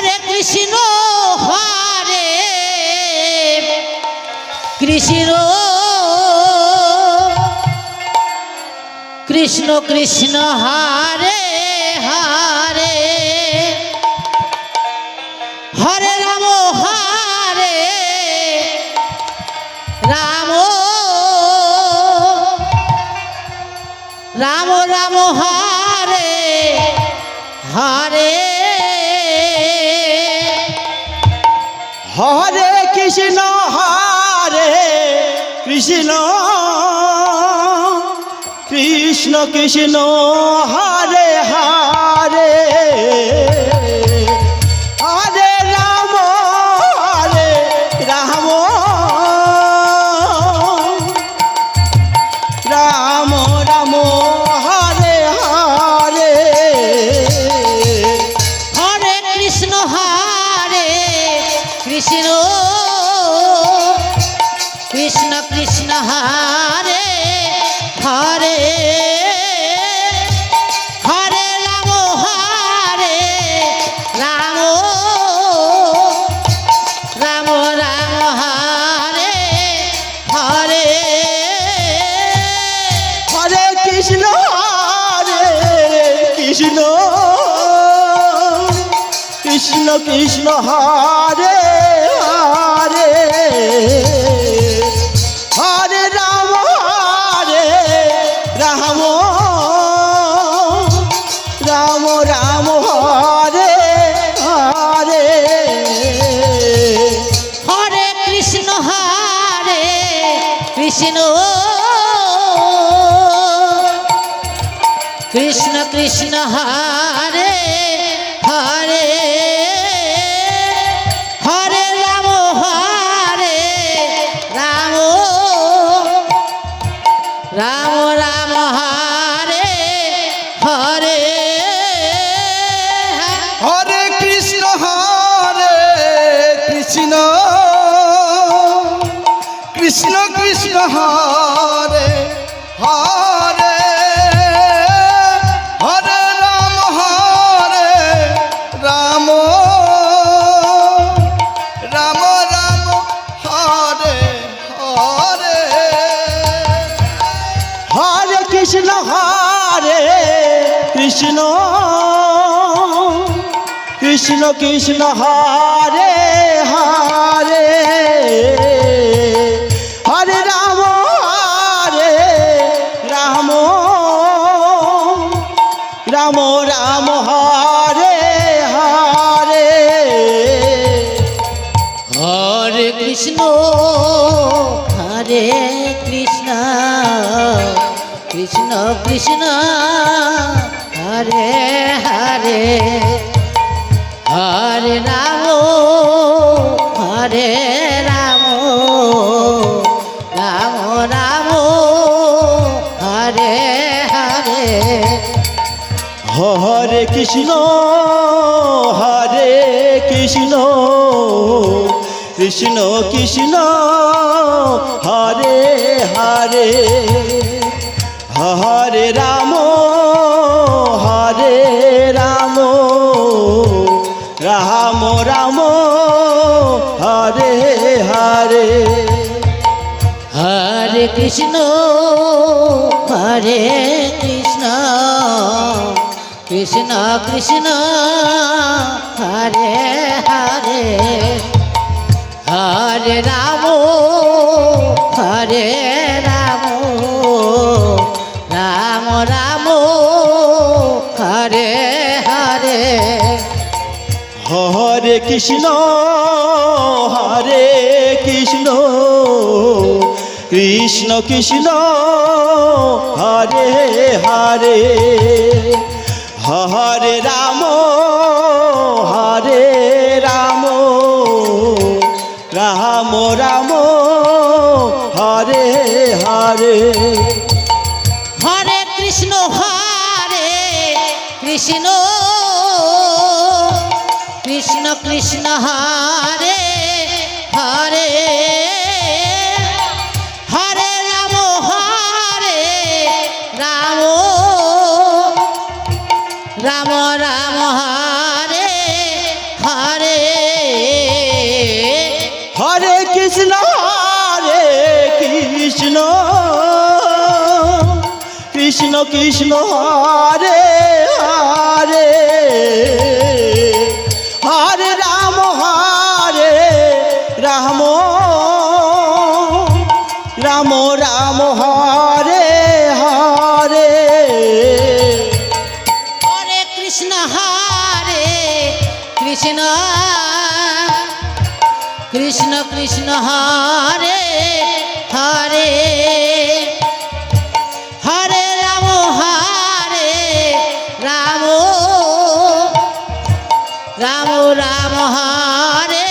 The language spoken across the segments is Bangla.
হরে কৃষ্ণ কৃষ্ণ কৃষ্ণ কৃষ্ণ হরে হরে হরে রাম রাম রাম রাম হরে হরে হরে কৃষ্ণ কৃষ্ণ কৃষ্ণ কৃষ্ণ হরে হরে হরে রাম রাম রাম রাম হরে হরে হরে কৃষ্ণ কৃষ্ণ কৃষ্ণ কৃষ্ণ হরে হরে হরে রাম রাম রাম রাম হরে হরে হরে কৃষ্ণ কৃষ্ণ কৃষ্ণ কৃষ্ণ হরে হরে হরে রাম রাম রাম রাম হরে হরে হরে কৃষ্ণ কৃষ্ণ কৃষ্ণ কৃষ্ণ হরে হরে হরে রাম রাম রাম রাম হরে হরে হরে কৃষ্ণ কৃষ্ণ কৃষ্ণ কৃষ্ণ হরে হরে হরে রাম রাম রাম রাম হরে হরে হরে কৃষ্ণ কৃষ্ণ কৃষ্ণ কৃষ্ণ হরে হরে হরে রাম রাম রাম রাম হরে হরে হরে কৃষ্ণ কৃষ্ণ কৃষ্ণ হরে হরে হরে রাম রাম রাম রাম হরে হরে হরে কৃষ্ণ কৃষ্ণ কৃষ্ণ কৃষ্ণ হরে হরে হরে রাম রাম রাম রাম হরে হরে হরে কৃষ্ণ কৃষ্ণ কৃষ্ণ কৃষ্ণ হরে হরে হরে রাম রাম রাম রাম হরে হরে হরে কৃষ্ণ কৃষ্ণ কৃষ্ণ কৃষ্ণ হরে হরে হরে রাম রাম রাম রাম হরে হরে হরে কৃষ্ণ কৃষ্ণ কৃষ্ণ কৃষ্ণ হরে হরে হরে রাম রাম রাম রাম হরে হরে হরে কৃষ্ণ কৃষ্ণ কৃষ্ণ হরে হরে হরে রাম রাম রাম রাম হরে হরে হরে কৃষ্ণ কৃষ্ণ কৃষ্ণ কৃষ্ণ হরে হরে হরে রাম রাম রাম রাম হরে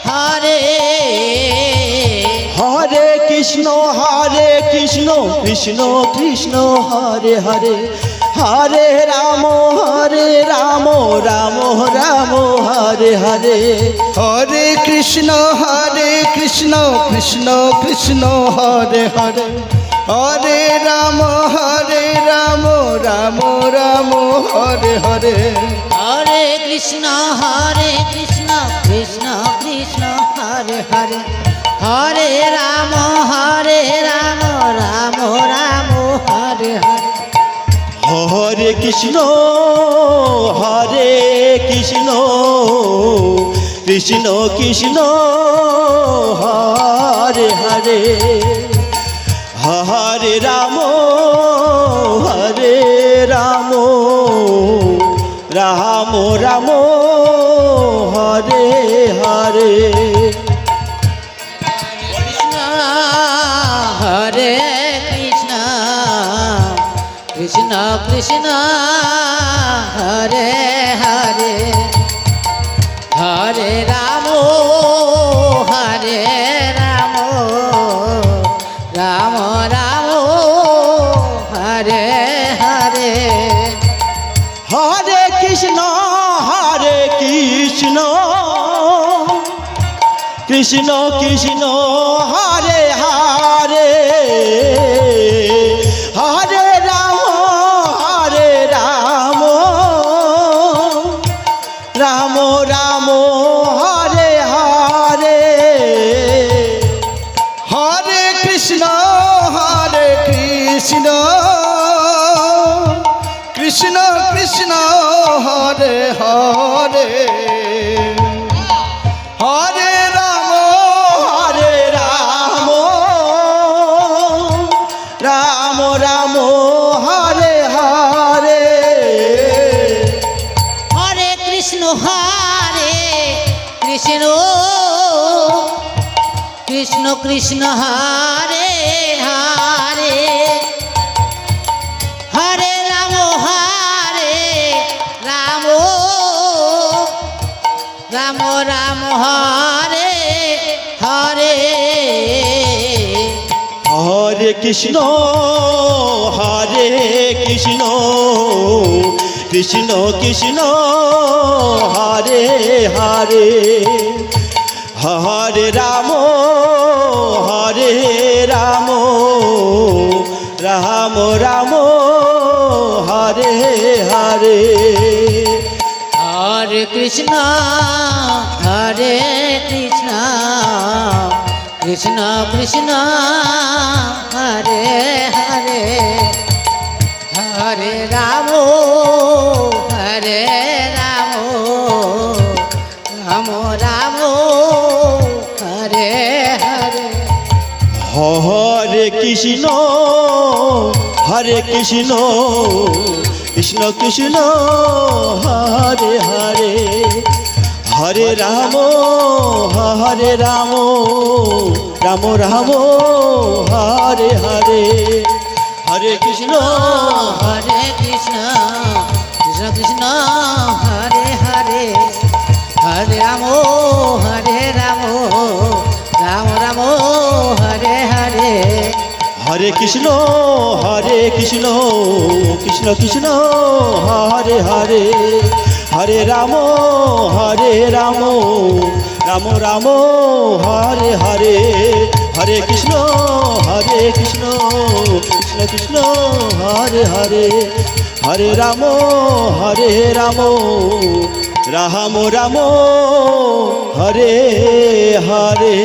হরে হরে কৃষ্ণ কৃষ্ণ কৃষ্ণ হরে হরে হরে রাম রাম রাম হরে হরে হরে কৃষ্ণ কৃষ্ণ কৃষ্ণ হরে হরে হরে রাম রাম রাম হরে হরে হরে কৃষ্ণ কৃষ্ণ কৃষ্ণ হরে হরে হরে রাম রাম রাম হরে হরে হরে কৃষ্ণ কৃষ্ণ কৃষ্ণ হরে হরে হরে রাম রাম রাম হরে হরে কৃষ্ণ হরে কৃষ্ণ কৃষ্ণ কৃষ্ণ হরে হরে হরে রাম রাম রাম হরে হরে হরে কৃষ্ণ কৃষ্ণ কৃষ্ণ হরে হরে হরে রাম রাম রাম হরে হরে হরে কৃষ্ণ কৃষ্ণ কৃষ্ণ হরে হরে হরে রাম রাম হরে হরে হরে কৃষ্ণ কৃষ্ণ কৃষ্ণ কৃষ্ণ হরে হরে হরে রাম রাম রাম রাম হরে হরে হরে কৃষ্ণ কৃষ্ণ কৃষ্ণ হরে হরে হরে রাম রাম রাম হরে হরে হরে কৃষ্ণ কৃষ্ণ কৃষ্ণ হরে হরে হরে রাম রাম রাম হরে হরে হরে কৃষ্ণ কৃষ্ণ কৃষ্ণ হরে হরে হরে রাম রাম রাম হরে হরে হরে কৃষ্ণ কৃষ্ণ কৃষ্ণ হরে হরে হরে রাম রাম রাম হরে হরে হরে কৃষ্ণ কৃষ্ণ কৃষ্ণ হরে হরে হরে রাম রাম রাম হরে হরে হরে কৃষ্ণ কৃষ্ণ কৃষ্ণ হরে হরে হরে রাম রাম রাম হরে হরে